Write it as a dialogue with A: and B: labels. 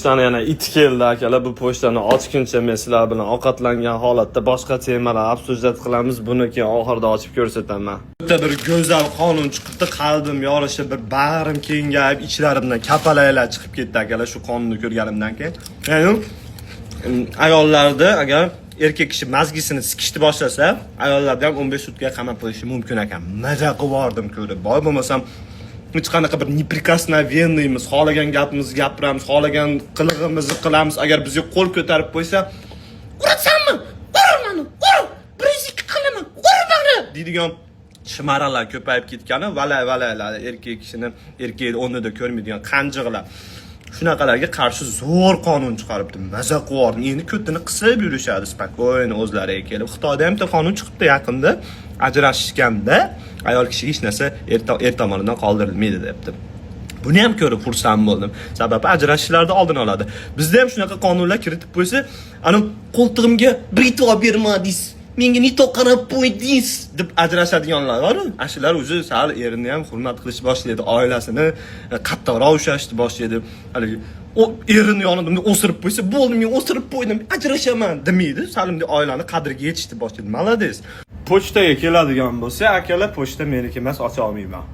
A: pochtani yana it keldi akalar. Bu pochtani ochguncha men sizlar bilan ovqatlangan holatda boshqa temalar obsujat qilamiz. Buni keyin oxirida ochib ko'rsataman. Bitta bir go'zal qonun chiqibdi, qalbim yorishib, bir bag'rim kengayib, ichlarimdan kapalaylar chiqib ketdi akalar shu qonunni ko'rganimdan keyin. Ya'ni ayollarda agar erkak kishi mazgisini sikishni boshlasa, ayollarda ham 15 sutkaga qamab qo'yishi mumkin ekan. Maza qilardim ko'rib. Boy bo'lmasam hech qanaqa bir neprikosnovenniymiz, xohlagan gapimizni gapiramiz, xohlagan qilig'imizni qilamiz. Agar bizga qo'l ko'tarib qo'ysa, "Urasanmi? Ur meni, ur! 102 qilaman, ur meni!" deydigan shimaralar ko'payib ketgani, valay erkak o'rnida ko'rmaydigan qanjiqlar. Shunaqalarga qarshi zo'r qonun chiqaribdi. Maza qilardim. Endi ko'tini qisib yurishadi spokойно o'zlariga kelib. Xitoyda ham bitta qonun chiqibdi yaqinda. Ajrashishganda ayol kishi hech narsa er tomonidan qoldirilmaydi debdi. Buni ham ko'rib xursand bo'ldim. Sababi ajrashishlarda oldin oladi. Bizda ham shunaqa qonunlar kiritib qo'ysa, ana qo'ltig'imga britva bermadingiz, menga nito qarab qo'ydingiz deb ajrashadiganlar bor. Ashular o'zi sal erini ham hurmat qilish boshlaydi, oilasini qattiqroq ushlashni boshlaydi. Haligi o erini yonida o'sirib qo'ysa, bo'ldi, men o'sirib qo'ydim, ajrashaman demaydi. Salimda oilani qadriga yetishdi boshlaydi. Malades. Pochtaga keladigan bo'lsa, akalar pochta meniki emas, ocha olmayman.